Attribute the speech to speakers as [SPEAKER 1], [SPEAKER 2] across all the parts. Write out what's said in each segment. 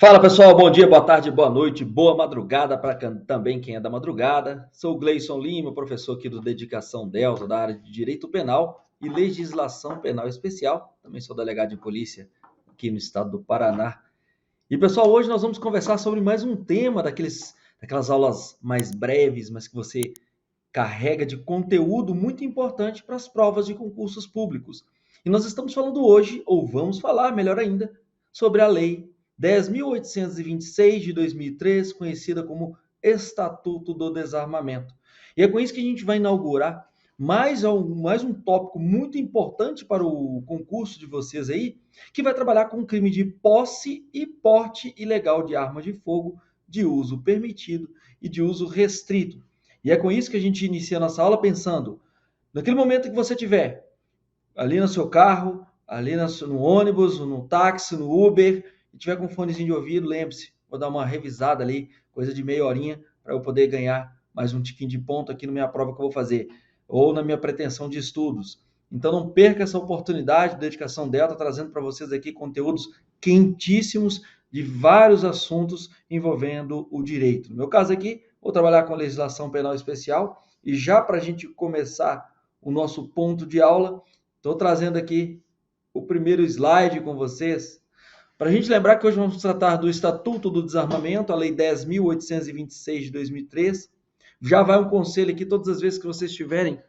[SPEAKER 1] Fala pessoal, bom dia, boa tarde, boa noite, boa madrugada para também quem é da madrugada. Sou o Gleison Lima, professor aqui do Dedicação Delta, da área de Direito Penal e Legislação Penal Especial. Também sou delegado de polícia aqui no estado do Paraná. E pessoal, hoje nós vamos conversar sobre mais um tema daquelas aulas mais breves, mas que você carrega de conteúdo muito importante para as provas de concursos públicos. E nós estamos falando hoje, ou vamos falar, melhor ainda, sobre a Lei 10.826 de 2003, conhecida como Estatuto do Desarmamento. E é com isso que a gente vai inaugurar mais um tópico muito importante para o concurso de vocês aí, que vai trabalhar com o crime de posse e porte ilegal de arma de fogo de uso permitido e de uso restrito. E é com isso que a gente inicia a nossa aula pensando, naquele momento que você tiver ali no seu carro, ali no ônibus, no táxi, no Uber, e tiver com um fonezinho de ouvido, lembre-se, vou dar uma revisada ali, coisa de meia horinha, para eu poder ganhar mais um tiquinho de ponto aqui na minha prova que eu vou fazer, ou na minha pretensão de estudos. Então não perca essa oportunidade, Dedicação Delta, trazendo para vocês aqui conteúdos quentíssimos de vários assuntos envolvendo o direito. No meu caso aqui, vou trabalhar com legislação penal especial, e já para a gente começar o nosso ponto de aula, estou trazendo aqui o primeiro slide com vocês, para a gente lembrar que hoje vamos tratar do Estatuto do Desarmamento, a Lei 10.826 de 2003. Já vai um conselho aqui, todas as vezes que vocês estiverem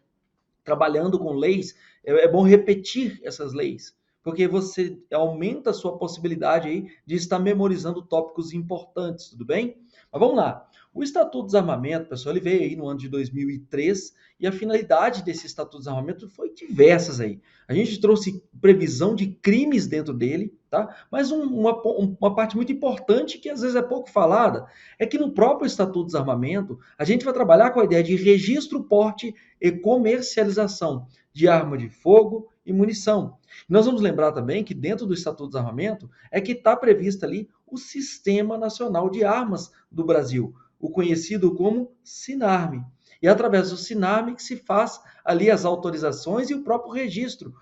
[SPEAKER 1] trabalhando com leis, é bom repetir essas leis, porque você aumenta a sua possibilidade aí de estar memorizando tópicos importantes, tudo bem? Mas vamos lá. O Estatuto do Desarmamento, pessoal, ele veio aí no ano de 2003 e a finalidade desse Estatuto do Desarmamento foi diversas aí. A gente trouxe previsão de crimes dentro dele, tá? Mas uma parte muito importante que às vezes é pouco falada é que no próprio Estatuto do Desarmamento a gente vai trabalhar com a ideia de registro, porte e comercialização de arma de fogo e munição. Nós vamos lembrar também que dentro do Estatuto do Desarmamento é que está previsto ali o Sistema Nacional de Armas do Brasil, o conhecido como SINARME. E é através do SINARME que se faz ali as autorizações e o próprio registro,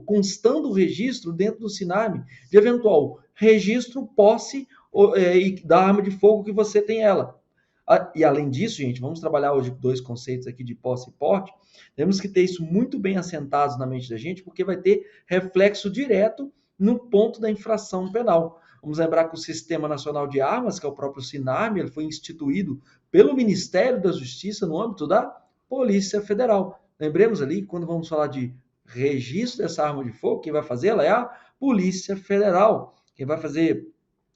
[SPEAKER 1] constando o registro dentro do SINARME de eventual registro, posse da arma de fogo que você tem ela. E além disso, gente, vamos trabalhar hoje dois conceitos aqui de posse e porte. Temos que ter isso muito bem assentados na mente da gente, porque vai ter reflexo direto no ponto da infração penal. Vamos lembrar que o Sistema Nacional de Armas, que é o próprio SINARME, ele foi instituído pelo Ministério da Justiça no âmbito da Polícia Federal. Lembremos ali, quando vamos falar de registro dessa arma de fogo, quem vai fazer ela é a Polícia Federal. Quem vai fazer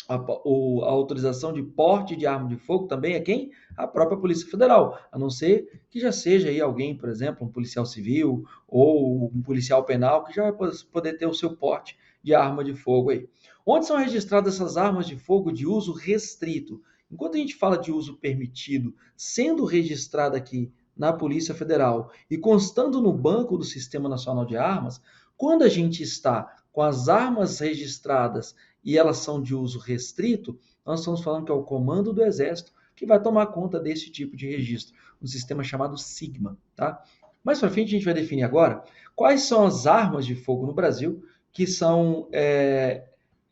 [SPEAKER 1] a autorização de porte de arma de fogo também é quem? A própria Polícia Federal, a não ser que já seja aí alguém, por exemplo, um policial civil ou um policial penal que já vai poder ter o seu porte de arma de fogo aí. Onde são registradas essas armas de fogo de uso restrito? Enquanto a gente fala de uso permitido, sendo registrada aqui na Polícia Federal e constando no banco do Sistema Nacional de Armas, quando a gente está com as armas registradas e elas são de uso restrito, nós estamos falando que é o Comando do Exército que vai tomar conta desse tipo de registro, um sistema chamado SIGMA, tá? Mais para frente a gente vai definir agora quais são as armas de fogo no Brasil que são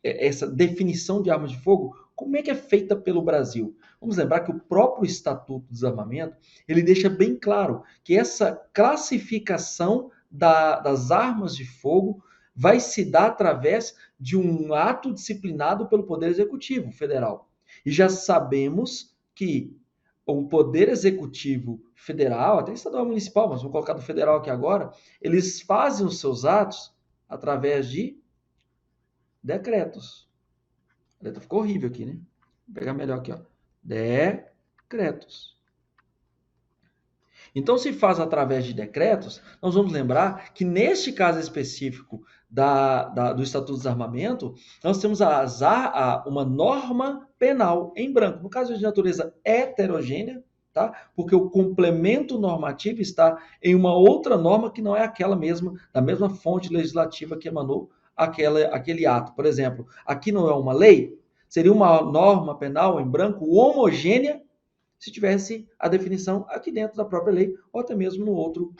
[SPEAKER 1] essa definição de armas de fogo, como é que é feita pelo Brasil? Vamos lembrar que o próprio Estatuto do Desarmamento, ele deixa bem claro que essa classificação das armas de fogo vai se dar através de um ato disciplinado pelo Poder Executivo Federal. E já sabemos que o Poder Executivo Federal, até estadual municipal, mas vou colocar do federal aqui agora, eles fazem os seus atos através de decretos. A letra ficou horrível aqui, né? Vou pegar melhor aqui, ó. Decretos. Então, se faz através de decretos, nós vamos lembrar que neste caso específico do Estatuto do Desarmamento, nós temos uma norma penal em branco, no caso de natureza heterogênea, tá? Porque o complemento normativo está em uma outra norma que não é aquela mesma, da mesma fonte legislativa que emanou aquele ato. Por exemplo, aqui não é uma lei, seria uma norma penal em branco homogênea se tivesse a definição aqui dentro da própria lei ou até mesmo no outro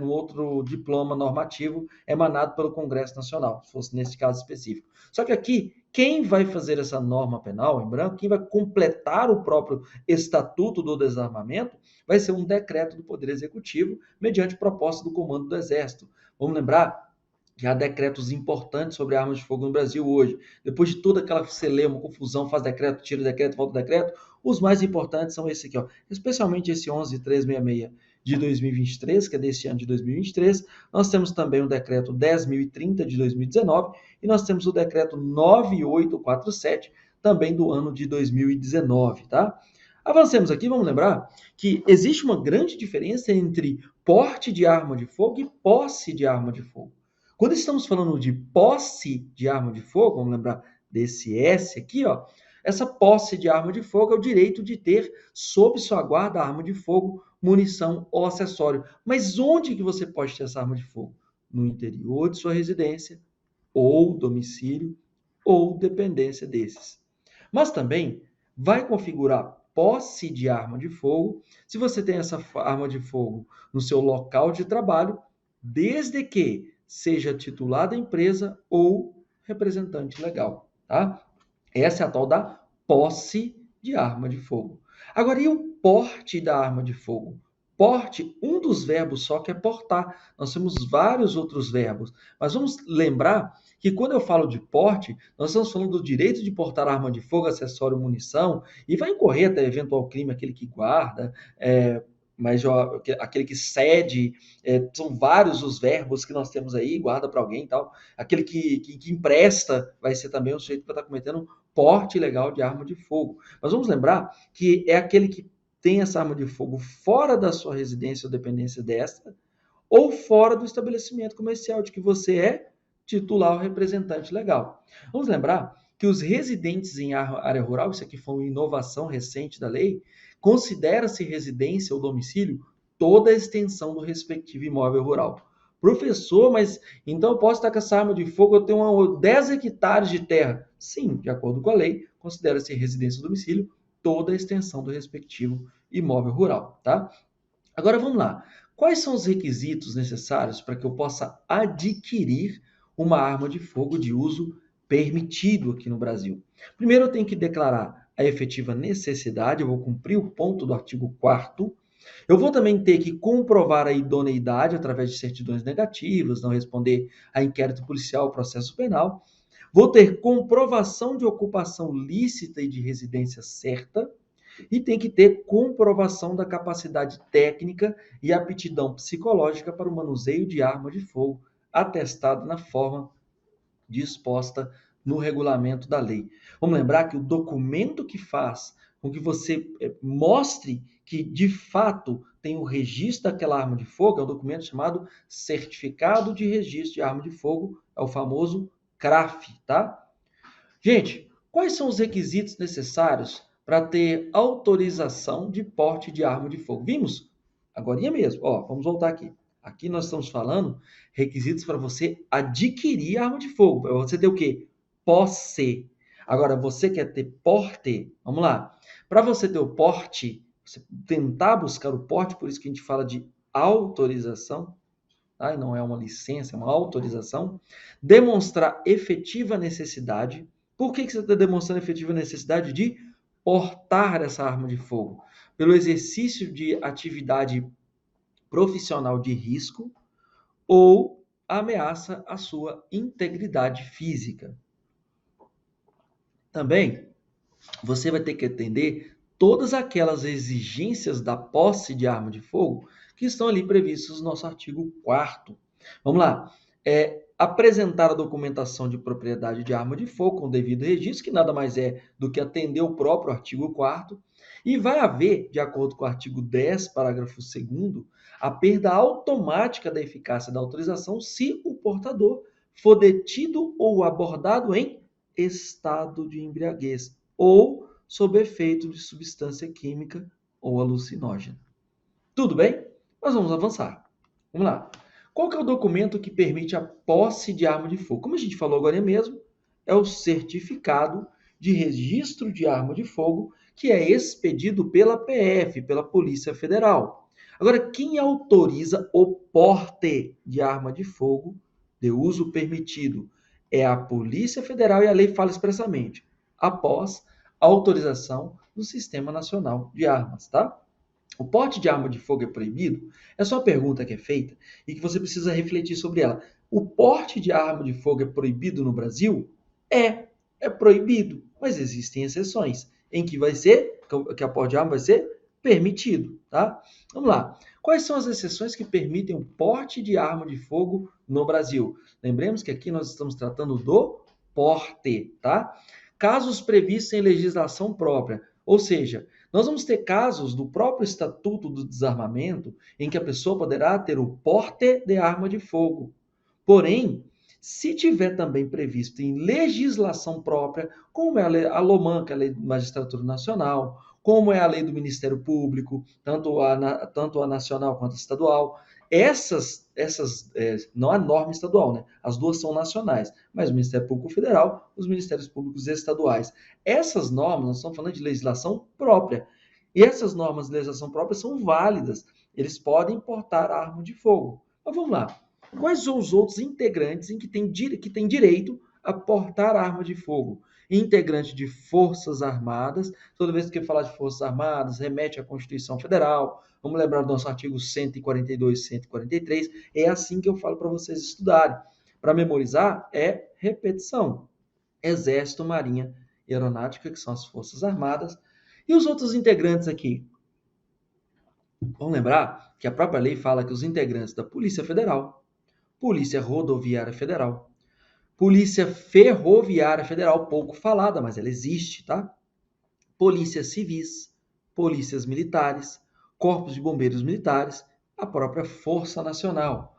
[SPEAKER 1] no outro diploma normativo emanado pelo Congresso Nacional, se fosse nesse caso específico. Só que aqui, quem vai fazer essa norma penal em branco, quem vai completar o próprio Estatuto do Desarmamento, vai ser um decreto do Poder Executivo, mediante proposta do Comando do Exército. Vamos lembrar que há decretos importantes sobre armas de fogo no Brasil hoje. Depois de toda aquela celeuma, confusão, faz decreto, tira decreto, volta decreto, os mais importantes são esse aqui, ó. Especialmente esse 11.366 de 2023, que é desse ano de 2023. Nós temos também o decreto 10.030 de 2019 e nós temos o decreto 9847, também do ano de 2019, tá? Avancemos aqui, vamos lembrar que existe uma grande diferença entre porte de arma de fogo e posse de arma de fogo. Quando estamos falando de posse de arma de fogo, vamos lembrar desse S aqui, ó, essa posse de arma de fogo é o direito de ter sob sua guarda arma de fogo, munição ou acessório. Mas onde que você pode ter essa arma de fogo? No interior de sua residência, ou domicílio, ou dependência desses. Mas também vai configurar posse de arma de fogo se você tem essa arma de fogo no seu local de trabalho, desde que seja titular da empresa ou representante legal, tá? Essa é a tal da posse de arma de fogo. Agora, e o porte da arma de fogo? Porte, um dos verbos só que é portar. Nós temos vários outros verbos, mas vamos lembrar que quando eu falo de porte, nós estamos falando do direito de portar arma de fogo, acessório, munição, e vai incorrer até eventual crime aquele que guarda, mas aquele que cede, são vários os verbos que nós temos aí, guarda para alguém e tal. Aquele que empresta vai ser também o sujeito que vai estar cometendo porte ilegal de arma de fogo. Mas vamos lembrar que é aquele que tem essa arma de fogo fora da sua residência ou dependência desta, ou fora do estabelecimento comercial de que você é titular ou representante legal. Vamos lembrar que os residentes em área rural, isso aqui foi uma inovação recente da lei, considera-se residência ou domicílio toda a extensão do respectivo imóvel rural. Professor, mas então eu posso estar com essa arma de fogo, eu tenho 10 hectares de terra. Sim, de acordo com a lei, considera-se residência ou domicílio toda a extensão do respectivo imóvel rural, tá? Agora vamos lá. Quais são os requisitos necessários para que eu possa adquirir uma arma de fogo de uso permitido aqui no Brasil? Primeiro, eu tenho que declarar a efetiva necessidade, eu vou cumprir o ponto do artigo 4º. Eu vou também ter que comprovar a idoneidade através de certidões negativas, não responder a inquérito policial ou processo penal. Vou ter comprovação de ocupação lícita e de residência certa. E tem que ter comprovação da capacidade técnica e aptidão psicológica para o manuseio de arma de fogo, atestado na forma disposta no regulamento da lei. Vamos lembrar que o documento que faz com que você mostre que, de fato, tem o registro daquela arma de fogo é um documento chamado Certificado de Registro de Arma de Fogo, é o famoso CRAF, tá? Gente, quais são os requisitos necessários para ter autorização de porte de arma de fogo? Vimos? Agorinha mesmo. Ó, vamos voltar aqui. Aqui nós estamos falando requisitos para você adquirir arma de fogo. Para você ter o quê? Posse. Agora, você quer ter porte? Vamos lá. Para você ter o porte, você tentar buscar o porte, por isso que a gente fala de autorização, tá? E não é uma licença, é uma autorização. Demonstrar efetiva necessidade. Por que você está demonstrando efetiva necessidade de portar essa arma de fogo? Pelo exercício de atividade profissional de risco ou ameaça à sua integridade física. Também, você vai ter que atender todas aquelas exigências da posse de arma de fogo que estão ali previstas no nosso artigo 4º. Vamos lá. Apresentar a documentação de propriedade de arma de fogo com devido registro, que nada mais é do que atender o próprio artigo 4º, e vai haver, de acordo com o artigo 10, parágrafo 2º, a perda automática da eficácia da autorização se o portador for detido ou abordado em estado de embriaguez ou sob efeito de substância química ou alucinógena. Tudo bem? Nós vamos avançar. Vamos lá. Qual que é o documento que permite a posse de arma de fogo? Como a gente falou agora mesmo, é o certificado de registro de arma de fogo que é expedido pela PF, pela Polícia Federal. Agora, quem autoriza o porte de arma de fogo de uso permitido? É a Polícia Federal e a lei fala expressamente, após a autorização do Sistema Nacional de Armas, tá? O porte de arma de fogo é proibido? É só uma pergunta que é feita e que você precisa refletir sobre ela. O porte de arma de fogo é proibido no Brasil? É proibido, mas existem exceções em que vai ser, que a porte de arma vai ser permitido, tá? Vamos lá. Quais são as exceções que permitem o porte de arma de fogo no Brasil? Lembremos que aqui nós estamos tratando do porte, tá? Casos previstos em legislação própria, ou seja, nós vamos ter casos do próprio Estatuto do Desarmamento em que a pessoa poderá ter o porte de arma de fogo. Porém, se tiver também previsto em legislação própria, como é a LOMAN, que é a Lei de Magistratura Nacional, como é a lei do Ministério Público, tanto a nacional quanto a estadual, não a norma estadual, né? As duas são nacionais, mas o Ministério Público Federal, os Ministérios Públicos Estaduais. Essas normas, nós estamos falando de legislação própria, e essas normas de legislação própria são válidas, eles podem portar arma de fogo. Mas vamos lá, quais são os outros integrantes que têm direito a portar arma de fogo? Integrante de Forças Armadas, toda vez que falar de Forças Armadas, remete à Constituição Federal, vamos lembrar do nosso artigo 142 e 143, é assim que eu falo para vocês estudarem. Para memorizar, é repetição. Exército, Marinha e Aeronáutica, que são as Forças Armadas. E os outros integrantes aqui? Vamos lembrar que a própria lei fala que os integrantes da Polícia Federal, Polícia Rodoviária Federal, Polícia Ferroviária Federal, pouco falada, mas ela existe, tá? Polícias civis, polícias militares, corpos de bombeiros militares, a própria Força Nacional.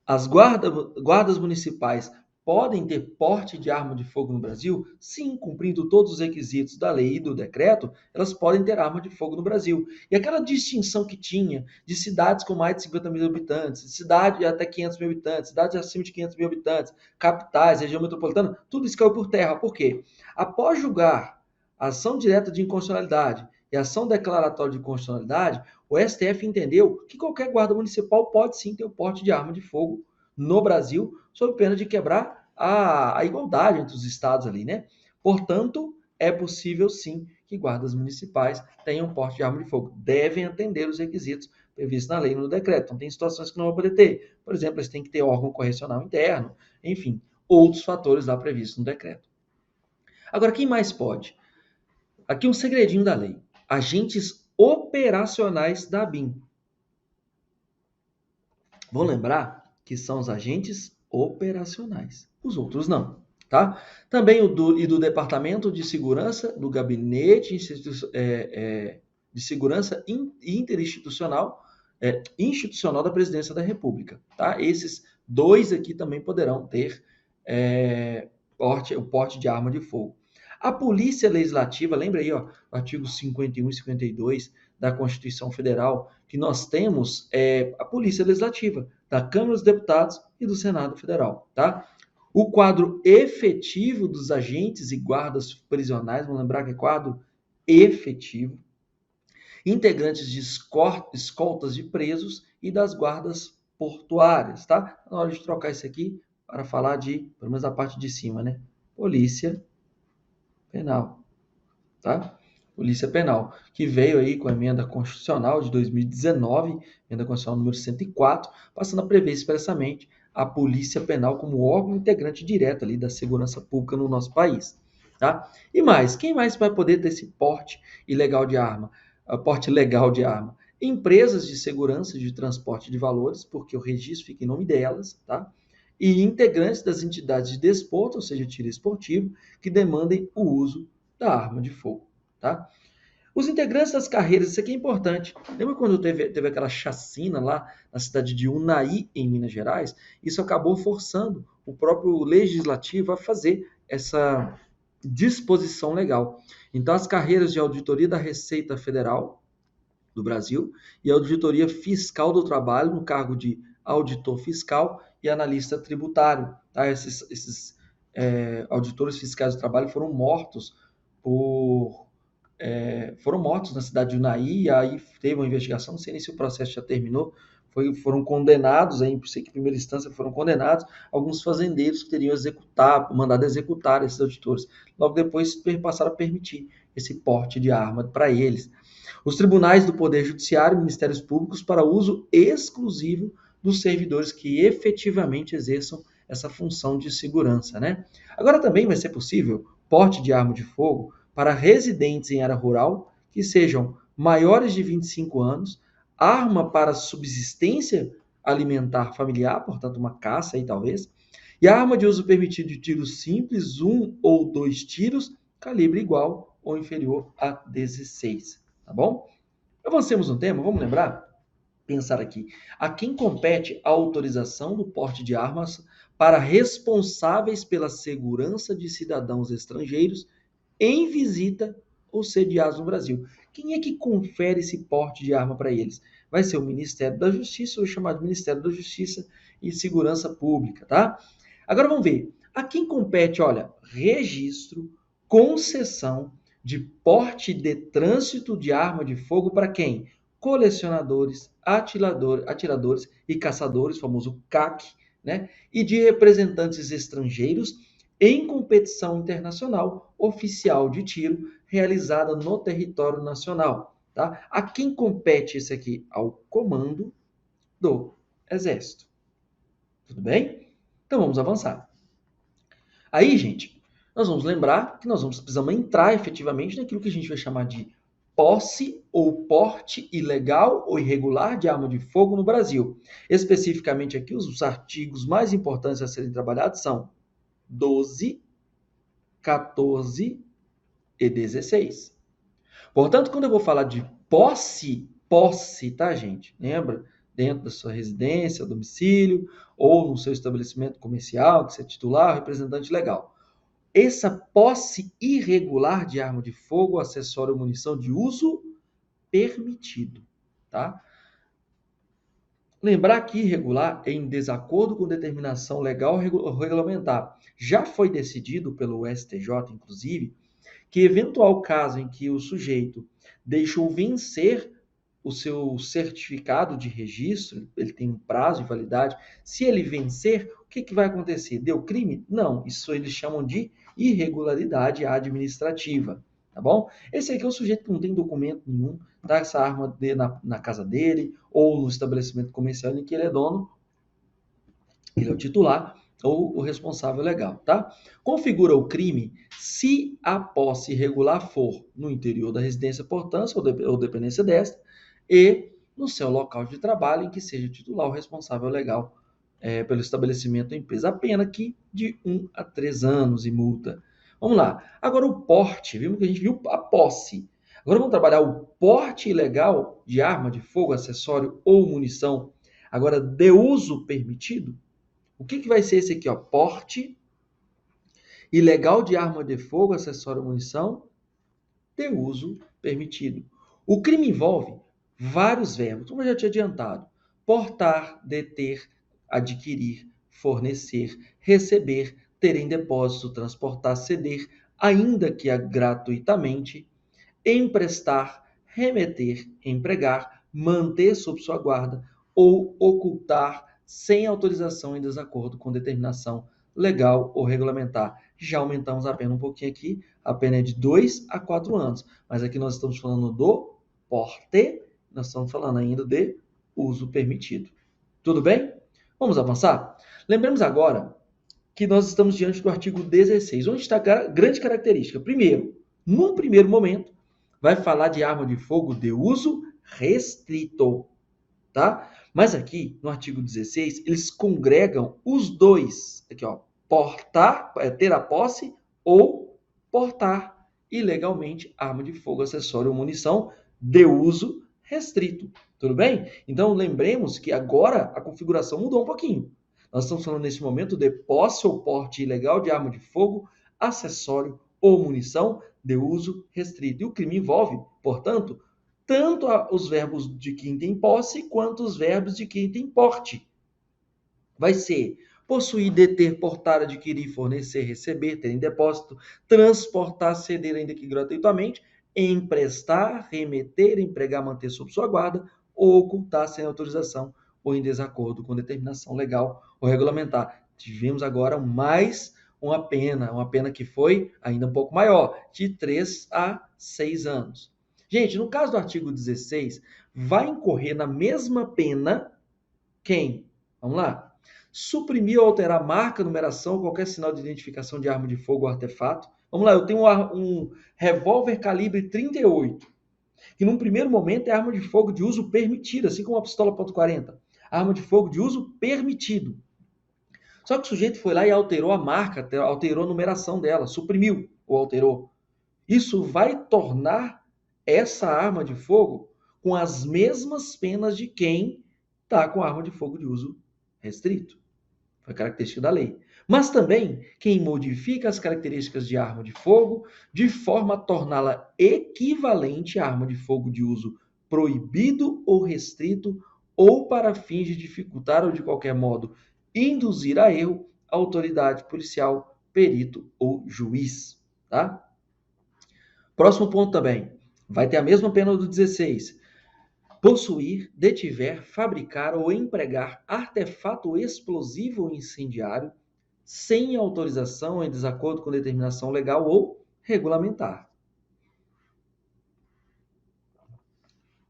[SPEAKER 1] As guardas municipais podem ter porte de arma de fogo no Brasil? Sim, cumprindo todos os requisitos da lei e do decreto, elas podem ter arma de fogo no Brasil. E aquela distinção que tinha de cidades com mais de 50 mil habitantes, cidade de até 500 mil habitantes, cidades acima de 500 mil habitantes, capitais, região metropolitana, tudo isso caiu por terra. Por quê? Após julgar a ação direta de inconstitucionalidade e a ação declaratória de constitucionalidade, o STF entendeu que qualquer guarda municipal pode sim ter o porte de arma de fogo no Brasil, sob pena de quebrar a igualdade entre os estados ali, né? Portanto, é possível sim que guardas municipais tenham porte de arma de fogo. Devem atender os requisitos previstos na lei e no decreto. Então, tem situações que não vão poder ter. Por exemplo, eles têm que ter órgão correcional interno, enfim, outros fatores lá previstos no decreto. Agora, quem mais pode? Aqui um segredinho da lei. Agentes operacionais da ABIN. Vão lembrar que são os agentes operacionais. Os outros não, tá? Também do Departamento de Segurança, do Gabinete de Segurança Interinstitucional, institucional da Presidência da República, tá? Esses dois aqui também poderão ter o porte de arma de fogo. A Polícia Legislativa, lembra aí, ó, artigo 51 e 52 da Constituição Federal, que nós temos a Polícia Legislativa, da Câmara dos Deputados e do Senado Federal, tá? O quadro efetivo dos agentes e guardas prisionais, vamos lembrar que é quadro efetivo, integrantes de escoltas de presos e das guardas portuárias, tá? Na hora de trocar isso aqui para falar de, pelo menos a parte de cima, né? Polícia Penal, tá? Polícia Penal, que veio aí com a emenda constitucional de 2019, emenda constitucional número 104, passando a prever expressamente a Polícia Penal como órgão integrante direto ali da segurança pública no nosso país, tá? E mais, quem mais vai poder ter esse porte ilegal de arma? Porte legal de arma? Empresas de segurança de transporte de valores, porque o registro fica em nome delas, tá? E integrantes das entidades de desporto, ou seja, tiro esportivo, que demandem o uso da arma de fogo, tá? Os integrantes das carreiras, isso aqui é importante. Lembra quando teve aquela chacina lá na cidade de Unai, em Minas Gerais? Isso acabou forçando o próprio legislativo a fazer essa disposição legal. Então, as carreiras de auditoria da Receita Federal do Brasil e auditoria fiscal do trabalho, no cargo de auditor fiscal e analista tributário. Tá? Esses auditores fiscais do trabalho foram mortos por foram mortos na cidade de Unai, e aí teve uma investigação, não sei nem se o processo já terminou, foram condenados, aí, sei que em primeira instância foram condenados, alguns fazendeiros que teriam mandado executar esses auditores. Logo depois passaram a permitir esse porte de arma para eles. Os tribunais do Poder Judiciário e Ministérios Públicos para uso exclusivo dos servidores que efetivamente exerçam essa função de segurança, né? Agora também vai ser possível porte de arma de fogo para residentes em área rural que sejam maiores de 25 anos, arma para subsistência alimentar familiar, portanto uma caça aí talvez, e a arma de uso permitido de tiros simples, 1 ou 2 tiros, calibre igual ou inferior a 16, tá bom? Avancemos no tema, vamos lembrar? Pensar aqui. A quem compete a autorização do porte de armas para responsáveis pela segurança de cidadãos estrangeiros em visita ou sediados no Brasil? Quem é que confere esse porte de arma para eles? Vai ser o Ministério da Justiça, ou chamado Ministério da Justiça e Segurança Pública, tá? Agora vamos ver. A quem compete, olha, registro, concessão de porte de trânsito de arma de fogo para quem? Colecionadores, atiradores e caçadores, famoso CAC, né? E de representantes estrangeiros em competição internacional oficial de tiro realizada no território nacional, tá? A quem compete esse aqui? Ao comando do Exército. Tudo bem? Então vamos avançar. Aí, gente, nós vamos lembrar que nós precisamos entrar efetivamente naquilo que a gente vai chamar de posse ou porte ilegal ou irregular de arma de fogo no Brasil. Especificamente aqui, os artigos mais importantes a serem trabalhados são 12, 14 e 16. Portanto, quando eu vou falar de posse, tá, gente? Lembra? Dentro da sua residência, domicílio, ou no seu estabelecimento comercial, que você é titular, representante legal. Essa posse irregular de arma de fogo, acessório ou munição de uso permitido, tá? Lembrar que irregular é em desacordo com determinação legal ou regulamentar. Já foi decidido pelo STJ, inclusive, que eventual caso em que o sujeito deixou vencer o seu certificado de registro, ele tem um prazo de validade, se ele vencer, o que vai acontecer? Deu crime? Não, isso eles chamam de irregularidade administrativa, tá bom? Esse aqui é o sujeito que não tem documento nenhum, dá essa arma na casa dele ou no estabelecimento comercial em que ele é dono, ele é o titular ou o responsável legal, tá? Configura o crime se a posse irregular for no interior da residência portância ou dependência desta e no seu local de trabalho em que seja titular ou responsável legal pelo estabelecimento da empresa. A pena aqui de 1 a 3 anos e multa. Vamos lá. Agora o porte, vimos que a gente viu a posse. Agora vamos trabalhar o porte ilegal de arma de fogo, acessório ou munição. Agora, de uso permitido. O que vai ser esse aqui, ó? Porte ilegal de arma de fogo, acessório ou munição, de uso permitido. O crime envolve vários verbos, como eu já tinha adiantado. Portar, deter, adquirir, fornecer, receber, ter em depósito, transportar, ceder, ainda que gratuitamente, emprestar, remeter, empregar, manter sob sua guarda ou ocultar sem autorização em desacordo com determinação legal ou regulamentar. Já aumentamos a pena um pouquinho aqui, a pena é de 2 a 4 anos, mas aqui nós estamos falando do porte, nós estamos falando ainda de uso permitido. Tudo bem? Vamos avançar? Lembremos agora que nós estamos diante do artigo 16, onde está a grande característica. Primeiro, num primeiro momento, vai falar de arma de fogo de uso restrito, tá? Mas aqui, no artigo 16, eles congregam os dois. Aqui, ó, portar, ter a posse ou portar ilegalmente arma de fogo, acessório ou munição de uso restrito. Tudo bem? Então, lembremos que agora a configuração mudou um pouquinho. Nós estamos falando nesse momento de posse ou porte ilegal de arma de fogo, acessório ou munição de uso restrito. E o crime envolve, portanto, tanto os verbos de quem tem posse quanto os verbos de quem tem porte. Vai ser possuir, deter, portar, adquirir, fornecer, receber, ter em depósito, transportar, ceder, ainda que gratuitamente, emprestar, remeter, empregar, manter sob sua guarda ou ocultar sem autorização ou em desacordo com determinação legal ou regulamentar. Tivemos agora mais uma pena que foi ainda um pouco maior, de 3 a 6 anos. Gente, no caso do artigo 16, vai incorrer na mesma pena quem? Vamos lá. Suprimir ou alterar marca, numeração ou qualquer sinal de identificação de arma de fogo ou artefato. Vamos lá, eu tenho um revólver calibre 38, que num primeiro momento é arma de fogo de uso permitido, assim como a pistola .40. Arma de fogo de uso permitido. Só que o sujeito foi lá e alterou a marca, alterou a numeração dela, suprimiu ou alterou. Isso vai tornar essa arma de fogo com as mesmas penas de quem está com arma de fogo de uso restrito. Foi característica da lei. Mas também quem modifica as características de arma de fogo de forma a torná-la equivalente à arma de fogo de uso proibido ou restrito, ou para fins de dificultar ou de qualquer modo induzir a erro a autoridade policial, perito ou juiz. Tá? Próximo ponto também. Vai ter a mesma pena do 16. Possuir, detiver, fabricar ou empregar artefato explosivo ou incendiário sem autorização ou em desacordo com determinação legal ou regulamentar.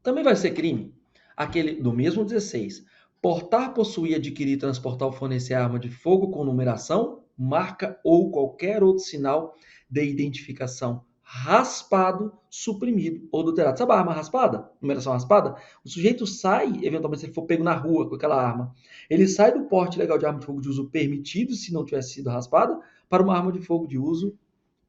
[SPEAKER 1] Também vai ser crime aquele do mesmo 16. Portar, possuir, adquirir, transportar ou fornecer arma de fogo com numeração, marca ou qualquer outro sinal de identificação raspado, suprimido ou adulterado. Sabe a arma raspada? Numeração raspada? O sujeito sai, eventualmente, se ele for pego na rua com aquela arma, ele sai do porte legal de arma de fogo de uso permitido, se não tivesse sido raspada, para uma arma de fogo de uso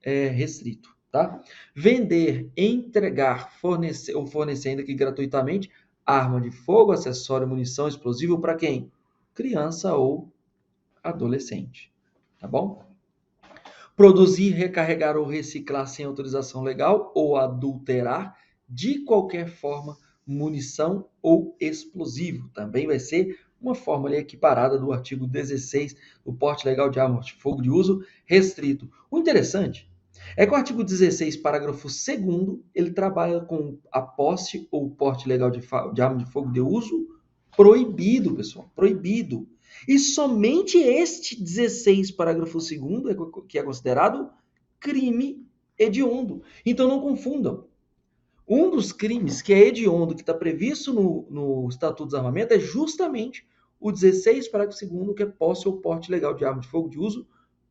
[SPEAKER 1] restrito. Tá? Vender, entregar, fornecer ou fornecer ainda que gratuitamente arma de fogo, acessório, munição, explosivo para quem? Criança ou adolescente. Tá bom? Produzir, recarregar ou reciclar sem autorização legal ou adulterar de qualquer forma munição ou explosivo. Também vai ser uma forma ali equiparada do artigo 16 do porte legal de arma de fogo de uso restrito. O interessante é que o artigo 16, parágrafo 2º, ele trabalha com a posse ou porte legal de arma de fogo de uso proibido, pessoal, proibido. E somente este 16, parágrafo 2º, que é considerado crime hediondo. Então não confundam. Um dos crimes que é hediondo, que está previsto no Estatuto do Desarmamento, é justamente o 16, parágrafo 2º, que é posse ou porte legal de arma de fogo de uso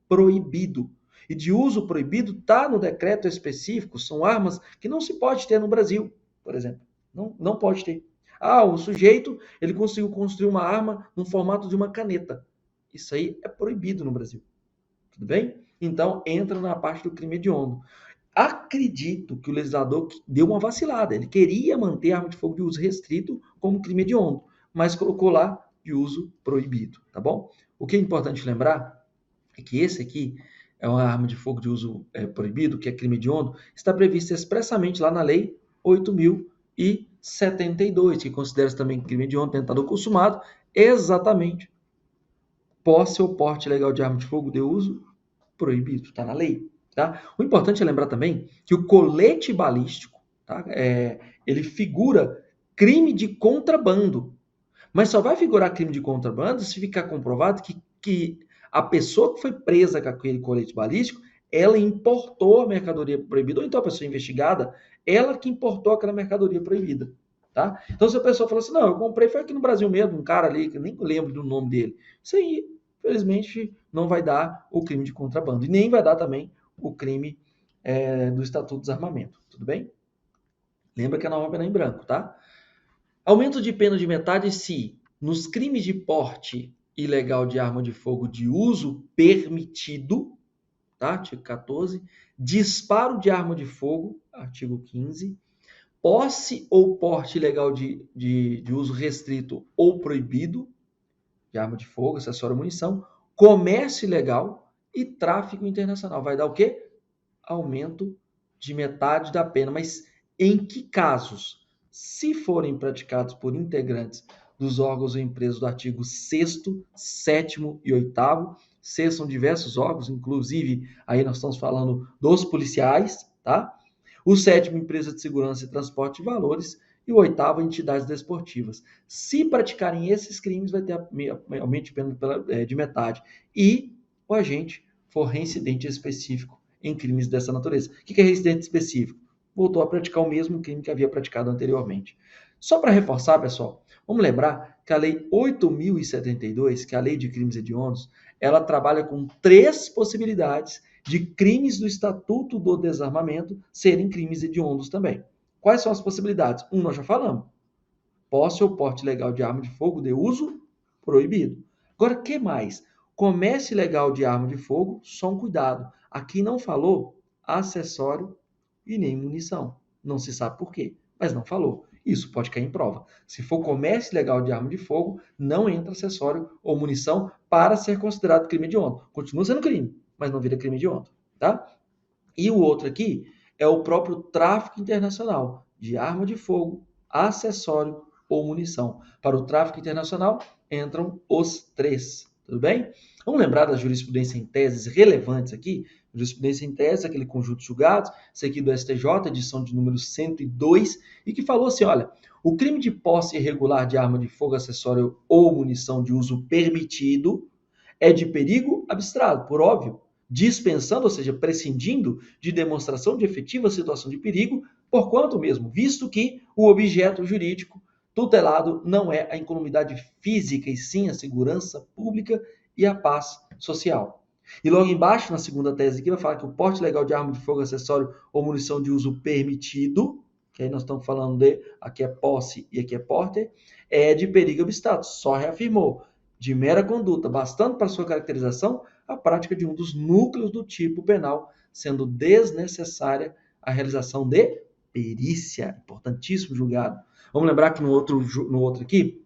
[SPEAKER 1] proibido. E de uso proibido está no decreto específico, são armas que não se pode ter no Brasil, por exemplo. Não pode ter. O sujeito, ele conseguiu construir uma arma no formato de uma caneta. Isso aí é proibido no Brasil. Tudo bem? Então, entra na parte do crime hediondo. Acredito que o legislador deu uma vacilada. Ele queria manter a arma de fogo de uso restrito como crime hediondo, mas colocou lá de uso proibido, tá bom? O que é importante lembrar é que esse aqui é uma arma de fogo de uso proibido, que é crime hediondo, está previsto expressamente lá na Lei 8.072, que considera também crime hediondo, tentado ou consumado, exatamente posse ou porte legal de arma de fogo de uso proibido, está na lei. Tá? O importante é lembrar também que o colete balístico, tá? Ele figura crime de contrabando, mas só vai figurar crime de contrabando se ficar comprovado que a pessoa que foi presa com aquele colete balístico, ela importou a mercadoria proibida, ou então a pessoa investigada, ela que importou aquela mercadoria proibida. Tá? Então, se a pessoa falou assim, não, eu comprei, foi aqui no Brasil mesmo, um cara ali, que eu nem lembro do nome dele. Isso aí, infelizmente, não vai dar o crime de contrabando. E nem vai dar também o crime do Estatuto do Desarmamento. Tudo bem? Lembra que a norma é em branco, tá? Aumento de pena de metade se, nos crimes de porte ilegal de arma de fogo de uso permitido, tá? Artigo 14. Disparo de arma de fogo, artigo 15. Posse ou porte ilegal de uso restrito ou proibido de arma de fogo, acessório à munição, comércio ilegal e tráfico internacional. Vai dar o quê? Aumento de metade da pena. Mas em que casos? Se forem praticados por integrantes dos órgãos ou empresas do artigo 6º, 7º e 8º, são diversos órgãos, inclusive aí nós estamos falando dos policiais, tá? O sétimo, empresa de segurança e transporte de valores. E o oitavo, entidades desportivas. Se praticarem esses crimes, vai ter aumento de pena de metade. E o agente for reincidente específico em crimes dessa natureza. O que é reincidente específico? Voltou a praticar o mesmo crime que havia praticado anteriormente. Só para reforçar, pessoal, vamos lembrar que a Lei 8.072, que é a Lei de Crimes Hediondos, ela trabalha com 3 possibilidades de crimes do Estatuto do Desarmamento serem crimes hediondos também. Quais são as possibilidades? Nós já falamos. Posse ou porte legal de arma de fogo de uso proibido. Agora, o que mais? Comércio ilegal de arma de fogo, só um cuidado. Aqui não falou acessório e nem munição. Não se sabe por quê, mas não falou. Isso pode cair em prova. Se for comércio ilegal de arma de fogo, não entra acessório ou munição para ser considerado crime hediondo. Continua sendo crime, mas não vira crime hediondo, tá? E o outro aqui é o próprio tráfico internacional de arma de fogo, acessório ou munição. Para o tráfico internacional entram os 3, tudo bem? Vamos lembrar da jurisprudência em teses relevantes aqui? Jurisprudência em tese, aquele conjunto de julgados, isso aqui do STJ, edição de número 102, e que falou assim, olha, o crime de posse irregular de arma de fogo, acessório ou munição de uso permitido é de perigo abstrato, por óbvio, dispensando, ou seja, prescindindo de demonstração de efetiva situação de perigo, por quanto mesmo, visto que o objeto jurídico tutelado não é a incolumidade física, e sim a segurança pública e a paz social. E logo embaixo, na segunda tese aqui, vai falar que o porte legal de arma de fogo, acessório ou munição de uso permitido, que aí nós estamos falando de, aqui é posse e aqui é porte, é de perigo abstrato, só reafirmou, de mera conduta, bastando para sua caracterização a prática de um dos núcleos do tipo penal, sendo desnecessária a realização de perícia. Importantíssimo julgado. Vamos lembrar que no outro aqui,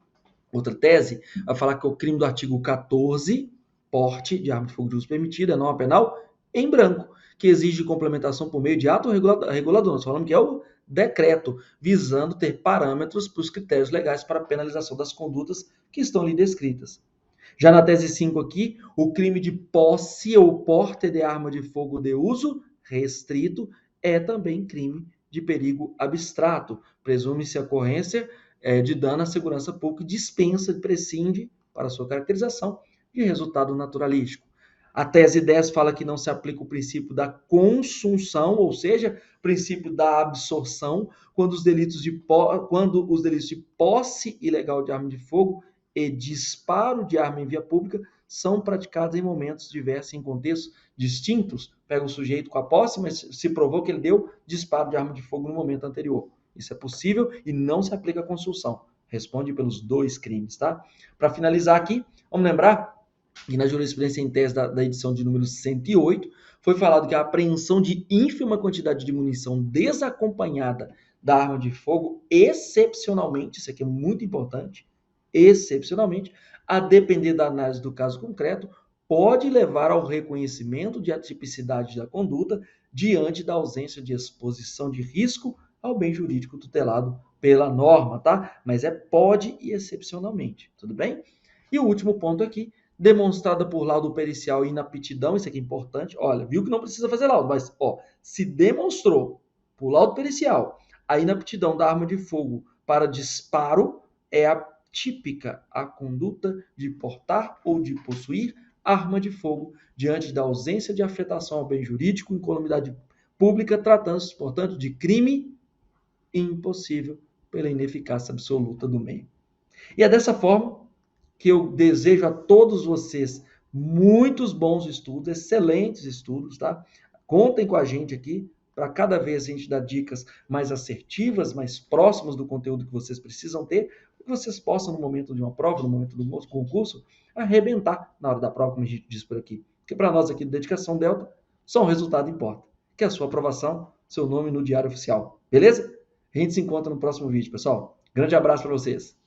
[SPEAKER 1] outra tese, vai falar que é o crime do artigo 14, porte de arma de fogo de uso permitida, é norma penal, em branco, que exige complementação por meio de ato regulador. Nós falamos que é o decreto, visando ter parâmetros para os critérios legais para a penalização das condutas que estão ali descritas. Já na tese 5 aqui, o crime de posse ou porte de arma de fogo de uso restrito é também crime de perigo abstrato. Presume-se a ocorrência de dano à segurança pública e dispensa, prescinde, para sua caracterização, de resultado naturalístico. A tese 10 fala que não se aplica o princípio da consunção, ou seja, princípio da absorção, quando os delitos de posse ilegal de arma de fogo e disparo de arma em via pública são praticados em momentos diversos, em contextos distintos. Pega o sujeito com a posse, mas se provou que ele deu disparo de arma de fogo no momento anterior. Isso é possível e não se aplica a consulção. Responde pelos 2 crimes, tá? Para finalizar aqui, vamos lembrar que na jurisprudência em tese da edição de número 108, foi falado que a apreensão de ínfima quantidade de munição desacompanhada da arma de fogo, excepcionalmente, isso aqui é muito importante, excepcionalmente, a depender da análise do caso concreto, pode levar ao reconhecimento de atipicidade da conduta diante da ausência de exposição de risco ao bem jurídico tutelado pela norma, tá? Mas pode e excepcionalmente, tudo bem? E o último ponto aqui, demonstrada por laudo pericial inaptidão, isso aqui é importante, olha, viu que não precisa fazer laudo, mas, se demonstrou por laudo pericial a inaptidão da arma de fogo para disparo, é atípica a conduta de portar ou de possuir arma de fogo diante da ausência de afetação ao bem jurídico, incolumidade pública, tratando-se, portanto, de crime impossível pela ineficácia absoluta do meio. E é dessa forma que eu desejo a todos vocês muitos bons estudos, excelentes estudos, tá? Contem com a gente aqui para cada vez a gente dar dicas mais assertivas, mais próximas do conteúdo que vocês precisam ter, para que vocês possam, no momento de uma prova, no momento do concurso, arrebentar na hora da prova, como a gente diz por aqui. Porque para nós aqui do Dedicação Delta, só um resultado importa, que é a sua aprovação, seu nome no Diário Oficial. Beleza? A gente se encontra no próximo vídeo, pessoal. Grande abraço para vocês.